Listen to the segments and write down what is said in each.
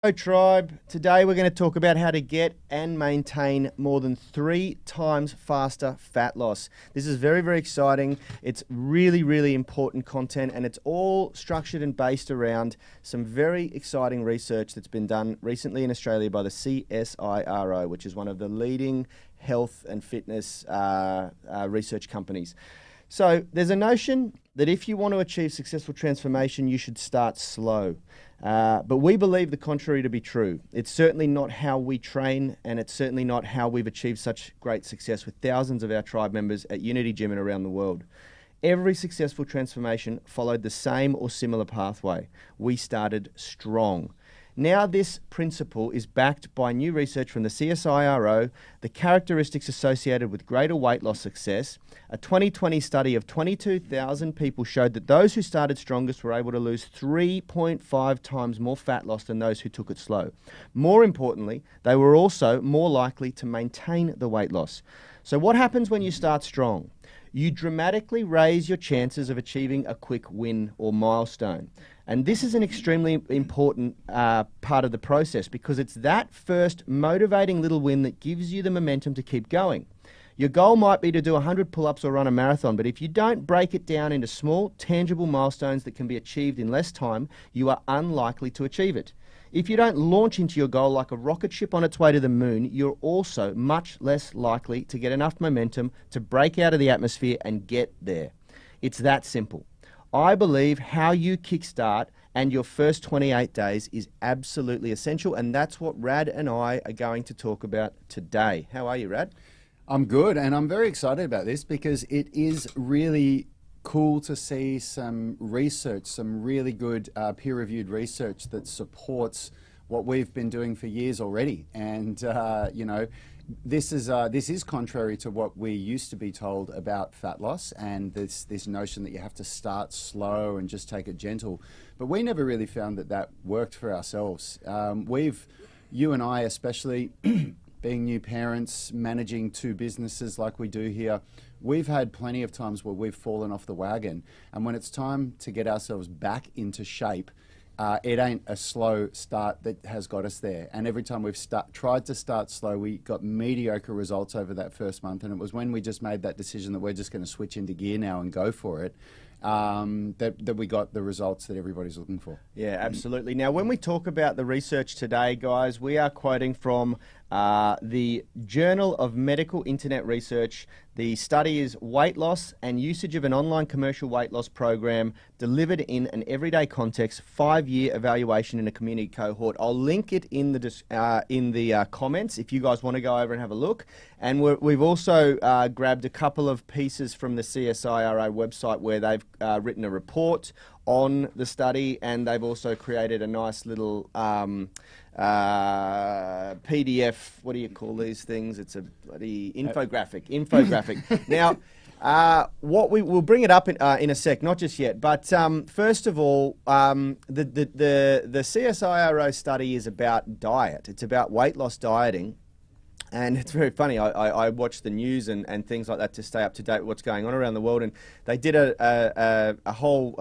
Hello Tribe, today we're going to talk about how to get and maintain more than 3 times faster fat loss. This is very, very exciting. It's really, really important content, and it's all structured and based around some very exciting research that's been done recently in Australia by the CSIRO, which is one of the leading health and fitness research companies. So there's a notion that if you want to achieve successful transformation, you should start slow. But we believe the contrary to be true. It's certainly not how we train, and it's certainly not how we've achieved such great success with thousands of our tribe members at Unity Gym and around the world. Every successful transformation followed the same or similar pathway. We started strong. Now this principle is backed by new research from the CSIRO, the characteristics associated with greater weight loss success. A 2020 study of 22,000 people showed that those who started strongest were able to lose 3.5 times more fat loss than those who took it slow. More importantly, they were also more likely to maintain the weight loss. So what happens when you start strong? You dramatically raise your chances of achieving a quick win or milestone. And this is an extremely important part of the process, because it's that first motivating little win that gives you the momentum to keep going. Your goal might be to do 100 pull-ups or run a marathon, but if you don't break it down into small, tangible milestones that can be achieved in less time, you are unlikely to achieve it. If you don't launch into your goal like a rocket ship on its way to the moon, you're also much less likely to get enough momentum to break out of the atmosphere and get there. It's that simple. I believe how you kickstart and your first 28 days is absolutely essential, and that's what Rad and I are going to talk about today. How are you, Rad? I'm good, and I'm very excited about this because it is really cool to see some research, some really good peer-reviewed research that supports what we've been doing for years already. And you know, this is contrary to what we used to be told about fat loss, and this notion that you have to start slow and just take it gentle. But we never really found that worked for ourselves. You and I especially, being new parents, managing 2 businesses like we do here, we've had plenty of times where we've fallen off the wagon. And when it's time to get ourselves back into shape, it ain't a slow start that has got us there. And every time we've tried to start slow, we got mediocre results over that first month. And it was when we just made that decision that we're just going to switch into gear now and go for it, that we got the results that everybody's looking for. Yeah, absolutely. Now, when we talk about the research today, guys, we are quoting from the Journal of Medical Internet Research. The study is weight loss and usage of an online commercial weight loss program delivered in an everyday context, 5-year evaluation in a community cohort. I'll link it in the comments if you guys want to go over and have a look. And we've also grabbed a couple of pieces from the CSIRO website where they've written a report on the study, and they've also created a nice little PDF, what do you call these things? It's a bloody infographic. Now, we'll bring it up in a sec, not just yet. But first of all, the CSIRO study is about diet. It's about weight loss dieting. And it's very funny. I watch the news and things like that to stay up to date with what's going on around the world. And they did a whole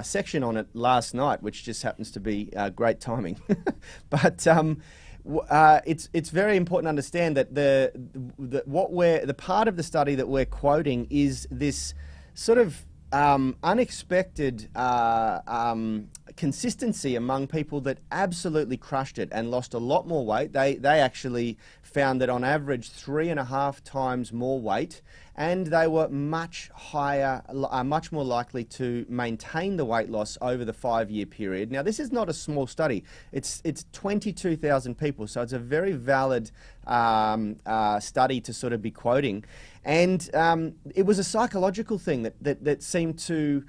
section on it last night, which just happens to be great timing. But it's very important to understand that the part of the study that we're quoting is this sort of unexpected consistency among people that absolutely crushed it and lost a lot more weight. They actually found that on average 3.5 times more weight, and they were much more likely to maintain the weight loss over the 5-year period. Now, this is not a small study. It's 22,000 people, so it's a very valid study to sort of be quoting. And it was a psychological thing that seemed to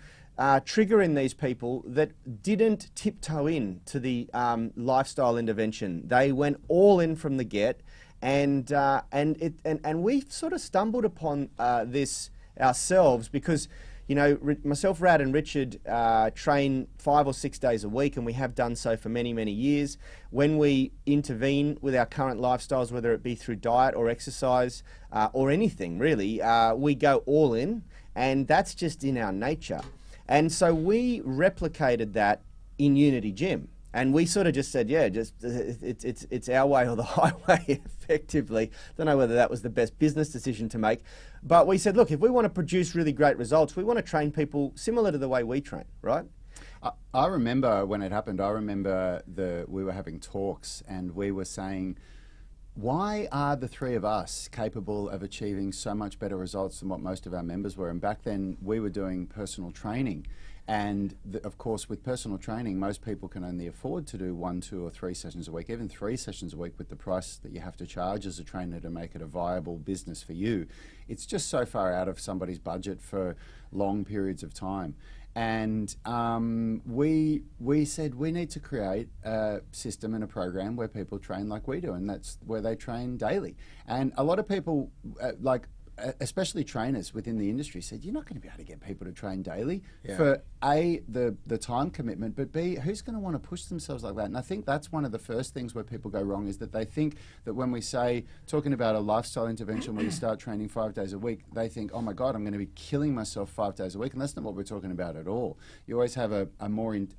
trigger in these people that didn't tiptoe in to the lifestyle intervention. They went all in from the get, and we sort of stumbled upon this ourselves because, you know, myself, Rad, and Richard train 5 or 6 days a week, and we have done so for many, many years. When we intervene with our current lifestyles, whether it be through diet or exercise or anything really, we go all in, and that's just in our nature. And so we replicated that in Unity Gym. And we sort of just said, yeah, just it's our way or the highway, effectively. Don't know whether that was the best business decision to make, but we said, look, if we want to produce really great results, we want to train people similar to the way we train, right? I remember when it happened. I remember we were having talks, and we were saying, why are the three of us capable of achieving so much better results than what most of our members were? And back then, we were doing personal training. And of course, with personal training, most people can only afford to do 1, 2, or 3 sessions a week, even 3 sessions a week with the price that you have to charge as a trainer to make it a viable business for you. It's just so far out of somebody's budget for long periods of time. And we said we need to create a system and a program where people train like we do, and that's where they train daily. And a lot of people, especially trainers within the industry, said, you're not going to be able to get people to train daily for A, the time commitment, but B, who's going to want to push themselves like that? And I think that's one of the first things where people go wrong, is that they think that when we say, talking about a lifestyle intervention where you start training 5 days a week, they think, oh my God, I'm going to be killing myself 5 days a week. And that's not what we're talking about at all. You always have a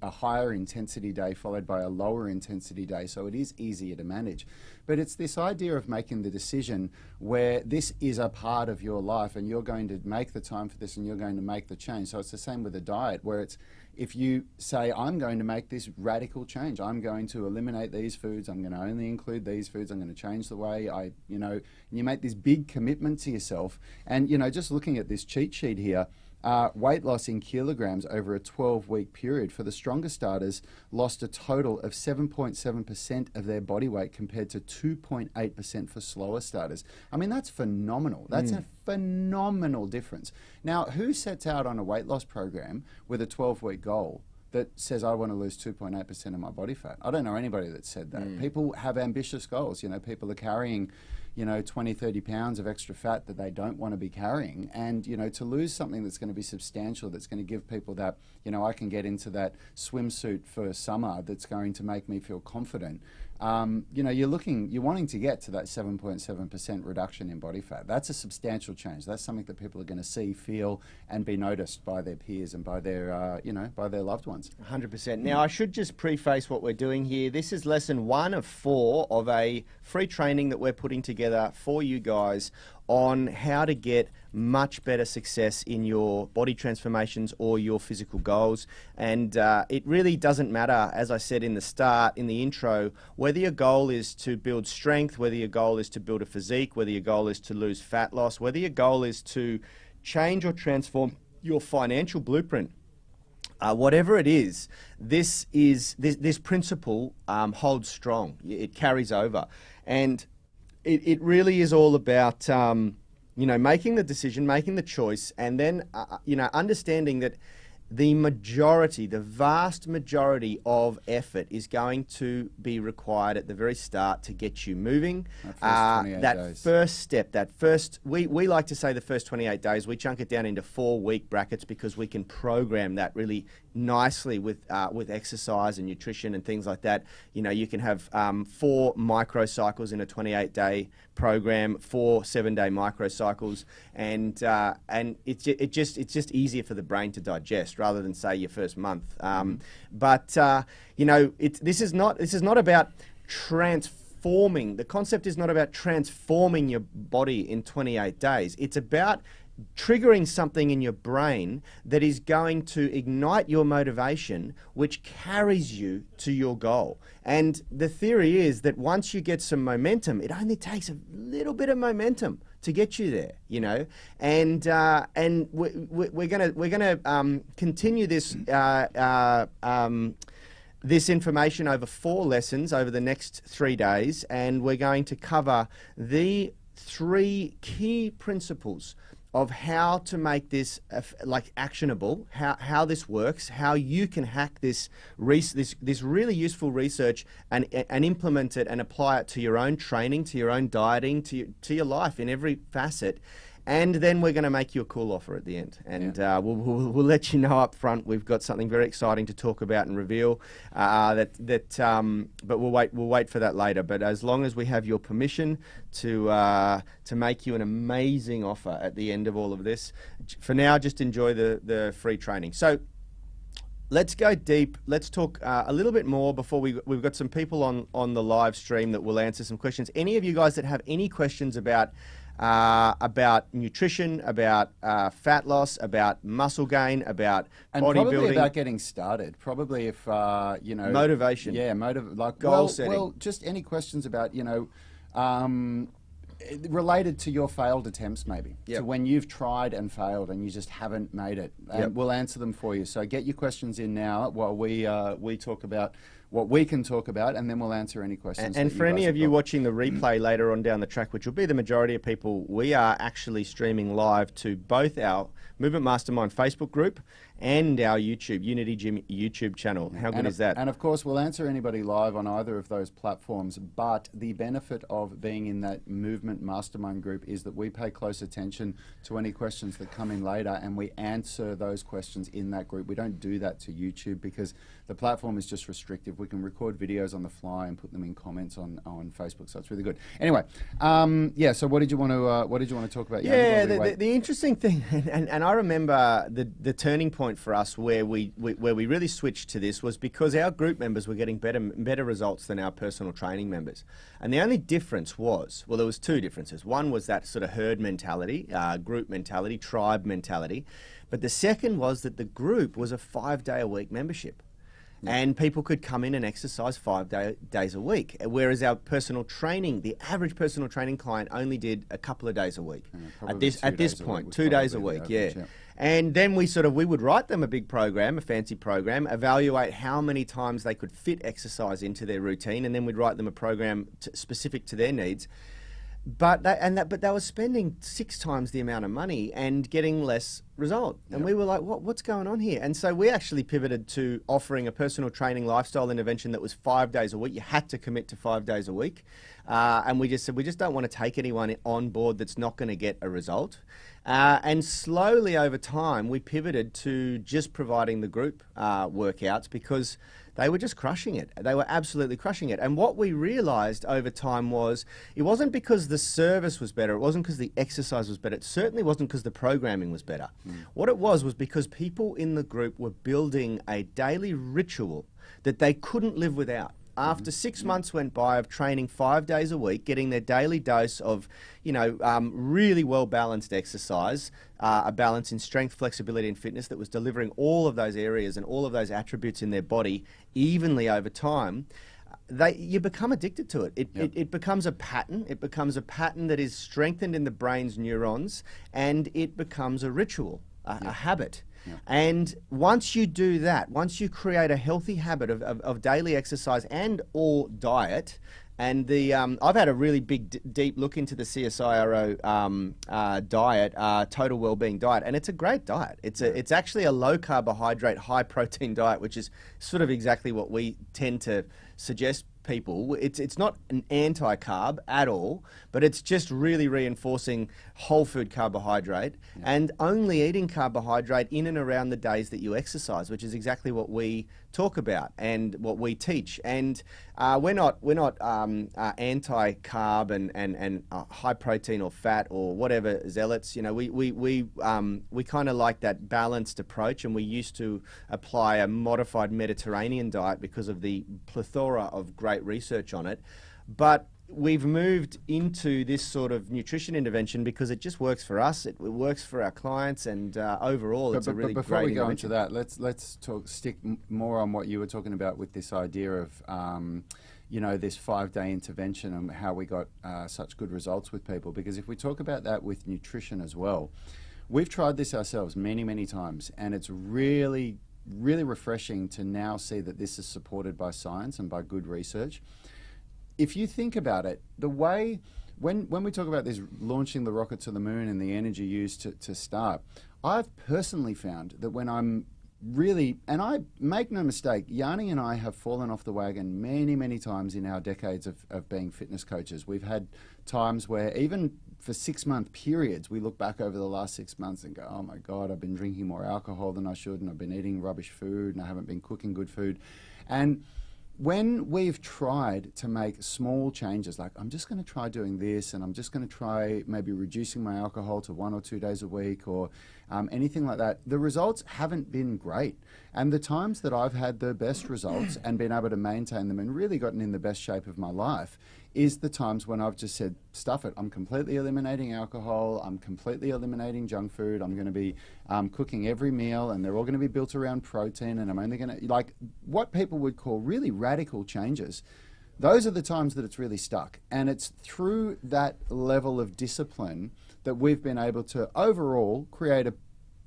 higher intensity day followed by a lower intensity day, so it is easier to manage. But it's this idea of making the decision where this is a part of your life and you're going to make the time for this and you're going to make the change. So it's the same with a diet, where it's, if you say, I'm going to make this radical change, I'm going to eliminate these foods, I'm going to only include these foods, I'm going to change the way and you make this big commitment to yourself. And, just looking at this cheat sheet here, weight loss in kilograms over a 12-week period for the stronger starters lost a total of 7.7% of their body weight compared to 2.8% for slower starters. I mean, that's phenomenal. That's a phenomenal difference. Now, who sets out on a weight loss program with a 12-week goal that says, I want to lose 2.8% of my body fat? I don't know anybody that said that. People have ambitious goals. People are carrying 20, 30 pounds of extra fat that they don't want to be carrying. And, to lose something that's going to be substantial, that's going to give people that, I can get into that swimsuit for summer that's going to make me feel confident. You're wanting to get to that 7.7% reduction in body fat. That's a substantial change. That's something that people are going to see, feel, and be noticed by their peers and by their, by their loved ones. 100%. Now, I should just preface what we're doing here. This is lesson 1 of 4 of a free training that we're putting together for you guys on how to get much better success in your body transformations or your physical goals. And it really doesn't matter, as I said in the start, in the intro, whether your goal is to build strength, whether your goal is to build a physique, whether your goal is to lose fat loss, whether your goal is to change or transform your financial blueprint. Whatever it is, this principle holds strong. It carries over. And it really is all about, making the decision, making the choice, and then, understanding that the vast majority of effort is going to be required at the very start to get you moving. First step, we like to say the first 28 days, we chunk it down into 4-week brackets because we can program that really nicely with exercise and nutrition and things like that. You can have 4 microcycles in a 28-day program, 4 7-day microcycles, and it's just easier for the brain to digest rather than say your first month. This is not about transforming. The concept is not about transforming your body in 28 days. It's about triggering something in your brain that is going to ignite your motivation, which carries you to your goal. And the theory is that once you get some momentum, it only takes a little bit of momentum to get you there, And we're gonna continue this this information over 4 lessons over the next 3 days, and we're going to cover the 3 key principles of how to make this actionable, how this works, how you can hack this really useful research and implement it and apply it to your own training, to your own dieting, to your life in every facet. And then we're going to make you a cool offer at the end. And we'll let you know up front. We've got something very exciting to talk about and reveal. But we'll wait for that later. But as long as we have your permission to make you an amazing offer at the end of all of this, for now, just enjoy the free training. So Let's go deep. Let's talk a little bit more before we've got some people on the live stream that will answer some questions. Any of you guys that have any questions about nutrition, about fat loss, about muscle gain, about and bodybuilding, probably about getting started. Probably if you know, motivation, like goal setting. Well, just any questions about related to your failed attempts, maybe. Yep. To when you've tried and failed and you just haven't made it. And we'll answer them for you. So get your questions in now while we talk about what we can talk about, and then we'll answer any questions. And for any of you watching the replay later on down the track, which will be the majority of people, we are actually streaming live to both our Movement Mastermind Facebook group and our Unity Gym YouTube channel. How good is that? And of course, we'll answer anybody live on either of those platforms, but the benefit of being in that Movement Mastermind group is that we pay close attention to any questions that come in later, and we answer those questions in that group. We don't do that to YouTube because the platform is just restrictive. We can record videos on the fly and put them in comments on Facebook, so it's really good. Anyway, so what did you want to talk about? Yeah, the interesting thing, and I remember the turning point for us where we really switched to this was because our group members were getting better results than our personal training members. And the only difference was, well, there was two differences. One was that sort of herd mentality, group mentality, tribe mentality. But the second was that the group was a 5-day-a-week membership. And people could come in and exercise 5 days a week, whereas our personal training, the average personal training client only did a couple of days a week. At this point, 2 days a week, yeah. And then we would write them a big program, a fancy program, evaluate how many times they could fit exercise into their routine, and then we'd write them a program specific to their needs. But they were spending 6 times the amount of money and getting less result. And we were like, what's going on here? And so we actually pivoted to offering a personal training lifestyle intervention that was 5 days a week. You had to commit to 5 days a week. And we just said, we just don't want to take anyone on board that's not going to get a result. And slowly over time, we pivoted to just providing the group workouts because they were just crushing it. They were absolutely crushing it. And what we realized over time was it wasn't because the service was better. It wasn't because the exercise was better. It certainly wasn't because the programming was better. What it was because people in the group were building a daily ritual that they couldn't live without. After 6 months went by of training 5 days a week, getting their daily dose of, really well-balanced exercise, a balance in strength, flexibility, and fitness that was delivering all of those areas and all of those attributes in their body evenly over time, you become addicted to it. It becomes a pattern. It becomes a pattern that is strengthened in the brain's neurons, and it becomes a ritual, a habit. Yeah. And once you do that, once you create a healthy habit of daily exercise and or diet, and I've had a really big, deep look into the CSIRO diet, total wellbeing diet, and it's a great diet. It's actually a low carbohydrate, high protein diet, which is sort of exactly what we tend to suggest people. It's not an anti-carb at all, but it's just really reinforcing whole food carbohydrate and only eating carbohydrate in and around the days that you exercise, which is exactly what we talk about and what we teach. And we're not anti-carb and high protein or fat or whatever zealots. We kind of like that balanced approach, and we used to apply a modified Mediterranean diet because of the plethora of great research on it. But we've moved into this sort of nutrition intervention because it just works for us. It works for our clients, and overall, it's a really great intervention. Before we go into that, let's stick more on what you were talking about with this idea of this 5-day intervention and how we got such good results with people. Because if we talk about that with nutrition as well, we've tried this ourselves many times, and it's really refreshing to now see that this is supported by science and by good research. If you think about it, the way, when we talk about this launching the rocket to the moon and the energy used to start, I've personally found that when I'm really, and I make no mistake, Yanni and I have fallen off the wagon many times in our decades of being fitness coaches. We've had times where even for 6-month periods, we look back over the last 6 months and go, oh my God, I've been drinking more alcohol than I should, and I've been eating rubbish food, and I haven't been cooking good food. And when we've tried to make small changes, like I'm just going to try doing this and I'm just going to try maybe reducing my alcohol to 1 or 2 days a week or anything like that, the results haven't been great. And the times that I've had the best results and been able to maintain them and really gotten in the best shape of my life is the times when I've just said, stuff it, I'm completely eliminating alcohol, I'm completely eliminating junk food, I'm going to be cooking every meal and they're all going to be built around protein and I'm only going to, like what people would call really radical changes. Those are the times that it's really stuck. And it's through that level of discipline that we've been able to overall create a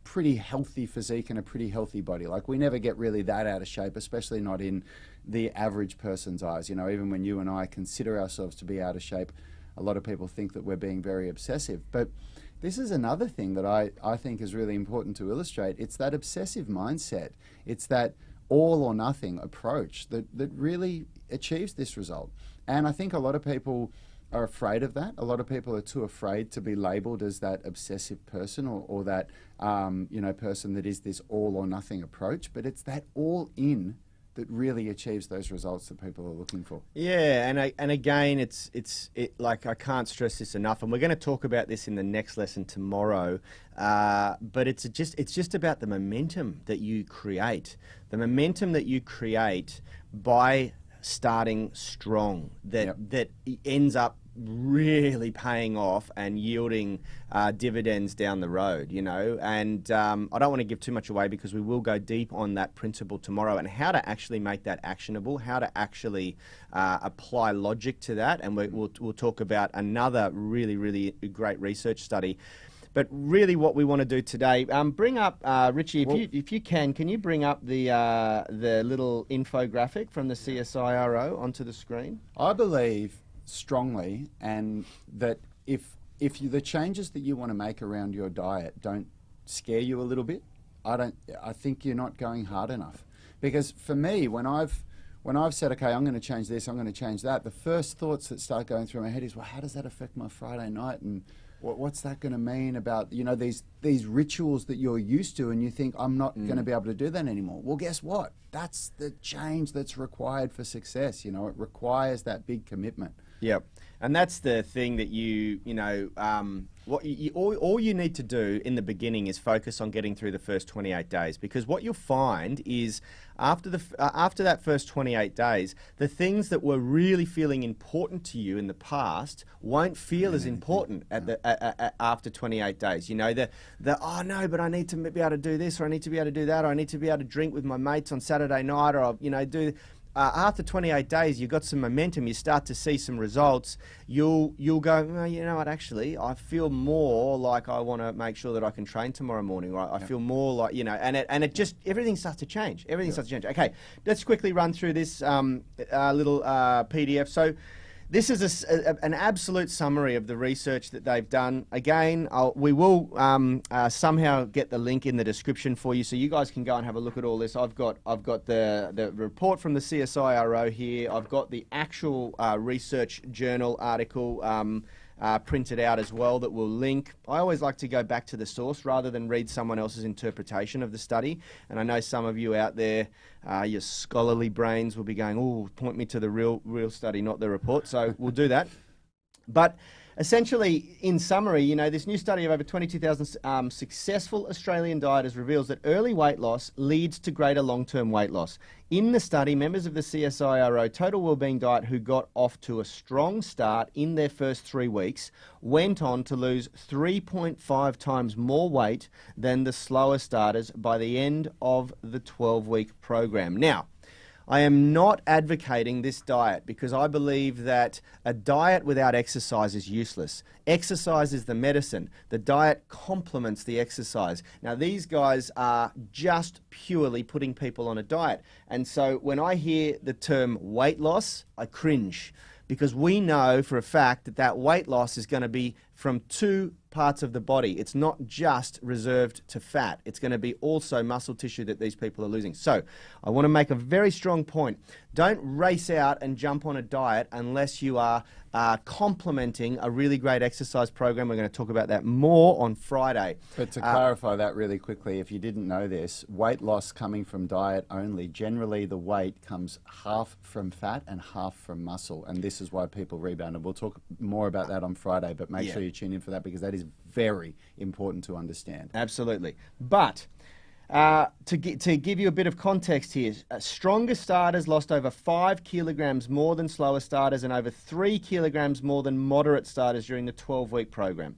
pretty healthy physique and a pretty healthy body. Like we never get really that out of shape, especially not in the average person's eyes. You know, even when you and I consider ourselves to be out of shape, a lot of people think that we're being very obsessive. But this is another thing that I think is really important to illustrate. It's that obsessive mindset. It's that all or nothing approach that really achieves this result. And I think a lot of people are afraid of that. A lot of people are too afraid to be labeled as that obsessive person or that person that is this all or nothing approach. But it's that all in that really achieves those results that people are looking for. Yeah, and again, it's like I can't stress this enough, and we're going to talk about this in the next lesson tomorrow. But it's just about the momentum that you create, by starting strong. That ends up really paying off and yielding dividends down the road, you know. And I don't want to give too much away because we will go deep on that principle tomorrow and how to actually make that actionable, how to actually apply logic to that. And we'll talk about another really, really great research study. But really what we want to do today, bring up, Richie, if you can you bring up the little infographic from the CSIRO onto the screen? I believe strongly and that if the changes that you want to make around your diet don't scare you a little bit, I think you're not going hard enough. Because for me, when I've said, okay, I'm going to change this, I'm going to change that, the first thoughts that start going through my head is, well, how does that affect my Friday night? And what's that going to mean about, you know, these rituals that you're used to, and you think, I'm not going to be able to do that anymore. Well, guess what? That's the change that's required for success. You know, it requires that big commitment. Yep. And that's the thing that all you need to do in the beginning is focus on getting through the first 28 days, because what you'll find is after that first 28 days, the things that were really feeling important to you in the past won't feel as important after 28 days. You know, oh no, but I need to be able to do this, or I need to be able to do that, or I need to be able to drink with my mates on Saturday night, or do. After 28 days, you've got some momentum, you start to see some results, you'll go, well, you know what, actually, I feel more like I want to make sure that I can train tomorrow morning, or I feel more like, you know, and it just, everything starts to change. Starts to change. Okay, let's quickly run through this little PDF. So this is an absolute summary of the research that they've done. Again, we will somehow get the link in the description for you, so you guys can go and have a look at all this. I've got the report from the CSIRO here. I've got the actual research journal article printed out as well that we'll link. I always like to go back to the source rather than read someone else's interpretation of the study. And I know some of you out there, your scholarly brains will be going, oh, point me to the real study, not the report. So we'll do that. But essentially, in summary, you know, this new study of over 22,000 successful Australian dieters reveals that early weight loss leads to greater long-term weight loss. In the study, members of the CSIRO Total Wellbeing Diet who got off to a strong start in their first 3 weeks went on to lose 3.5 times more weight than the slower starters by the end of the 12-week program. Now, I am not advocating this diet because I believe that a diet without exercise is useless. Exercise is the medicine. The diet complements the exercise. Now, these guys are just purely putting people on a diet. And so when I hear the term weight loss, I cringe, because we know for a fact that weight loss is going to be from two parts of the body. It's not just reserved to fat. It's going to be also muscle tissue that these people are losing. So I want to make a very strong point. Don't race out and jump on a diet unless you are complementing a really great exercise program. We're going to talk about that more on Friday. But to clarify that really quickly, if you didn't know this, weight loss coming from diet only, generally the weight comes half from fat and half from muscle, and this is why people rebound. And we'll talk more about that on Friday, but make sure you tune in for that because that is very important to understand. Absolutely. But to give you a bit of context here, stronger starters lost over 5 kilograms more than slower starters and over 3 kilograms more than moderate starters during the 12-week program.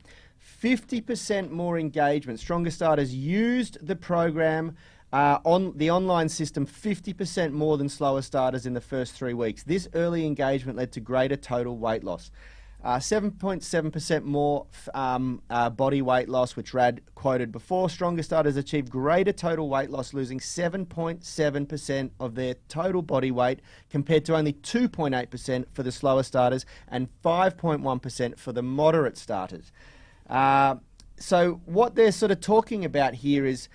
50% more engagement. Stronger starters used the program on the online system 50% more than slower starters in the first 3 weeks. This early engagement led to greater total weight loss. 7.7% more body weight loss, which Rad quoted before. Stronger starters achieved greater total weight loss, losing 7.7% of their total body weight compared to only 2.8% for the slower starters and 5.1% for the moderate starters. So what they're sort of talking about here is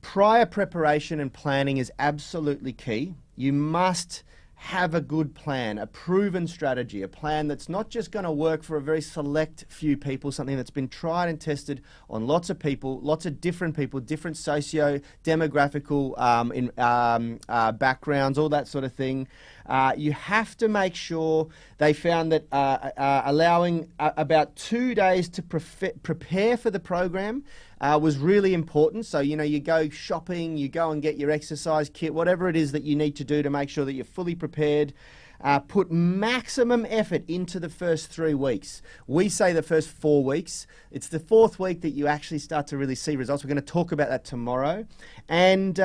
prior preparation and planning is absolutely key. You must have a good plan, a proven strategy, a plan that's not just going to work for a very select few people, something that's been tried and tested on lots of people, lots of different people, different socio-demographical backgrounds, all that sort of thing. You have to make sure. They found that allowing about 2 days to prepare for the program was really important. So, you know, you go shopping, you go and get your exercise kit, whatever it is that you need to do to make sure that you're fully prepared. Put maximum effort into the first 3 weeks. We say the first 4 weeks. It's the 4th week that you actually start to really see results. We're going to talk about that tomorrow. And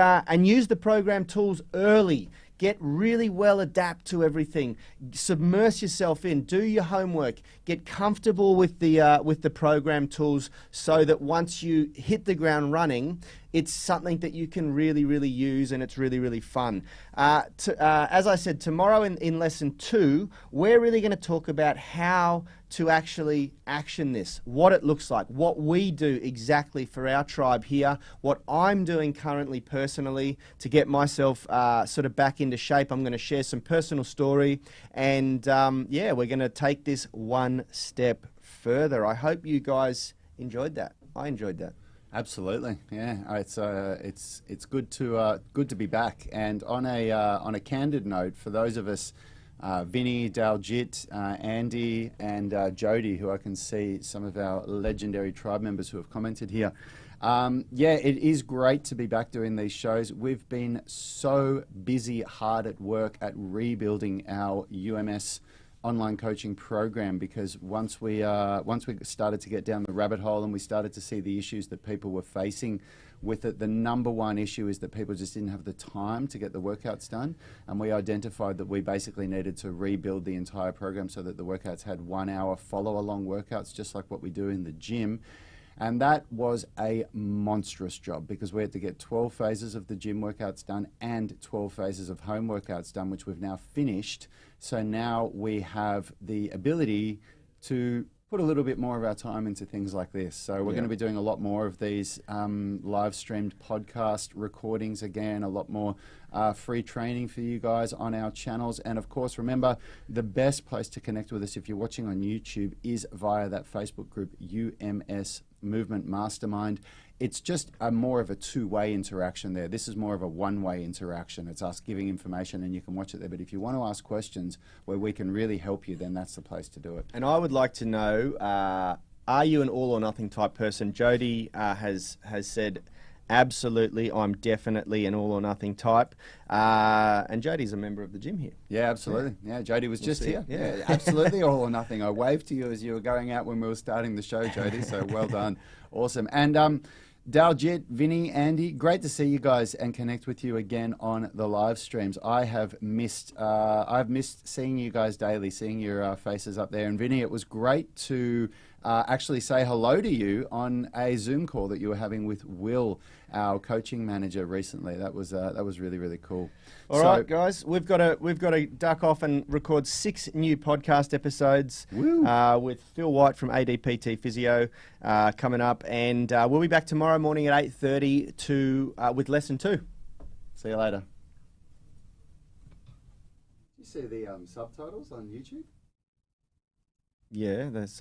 use the program tools early. Get really well adapt to everything. Submerse yourself in. Do your homework. Get comfortable with the program tools so that once you hit the ground running, it's something that you can really, really use and it's really, really fun. As I said, tomorrow in lesson 2, we're really going to talk about how to actually action this, what it looks like, what we do exactly for our tribe here, what I'm doing currently personally to get myself sort of back into shape. I'm going to share some personal story and yeah, we're going to take this one step further. I hope you guys enjoyed that. I enjoyed that. Absolutely, yeah. It's good to be back. And on a candid note, for those of us, Vinny, Daljit, Andy, and Jody, who I can see some of our legendary tribe members who have commented here. Yeah, it is great to be back doing these shows. We've been so busy, hard at work at rebuilding our UMS online coaching program because once we started to get down the rabbit hole and we started to see the issues that people were facing with it, the number one issue is that people just didn't have the time to get the workouts done, and we identified that we basically needed to rebuild the entire program so that the workouts had 1 hour follow-along workouts just like what we do in the gym. And that was a monstrous job because we had to get 12 phases of the gym workouts done and 12 phases of home workouts done, which we've now finished. So now we have the ability to put a little bit more of our time into things like this. So we're going to be doing a lot more of these live streamed podcast recordings again, a lot more free training for you guys on our channels. And of course, remember, the best place to connect with us if you're watching on YouTube is via that Facebook group, UMS Movement Mastermind. It's just more of a two-way interaction there. This is more of a one-way interaction. It's us giving information and you can watch it there. But if you want to ask questions where we can really help you, then that's the place to do it. And I would like to know, are you an all or nothing type person? Jody has said, absolutely, I'm definitely an all or nothing type. And Jody's a member of the gym here. Yeah, absolutely. Yeah, Jody was just here. Yeah, absolutely all or nothing. I waved to you as you were going out when we were starting the show, Jody, so well done. Awesome. And Daljit, Vinny, Andy, great to see you guys and connect with you again on the live streams. I've missed seeing you guys daily, seeing your faces up there. And Vinny, it was great to actually say hello to you on a Zoom call that you were having with Will, our coaching manager, recently. That was really, really cool. All right, guys, we've got to duck off and record 6 new podcast episodes with Phil White from ADPT Physio coming up, and we'll be back tomorrow morning at 8:30 with lesson 2. See you later. You see the subtitles on YouTube? Yeah, that's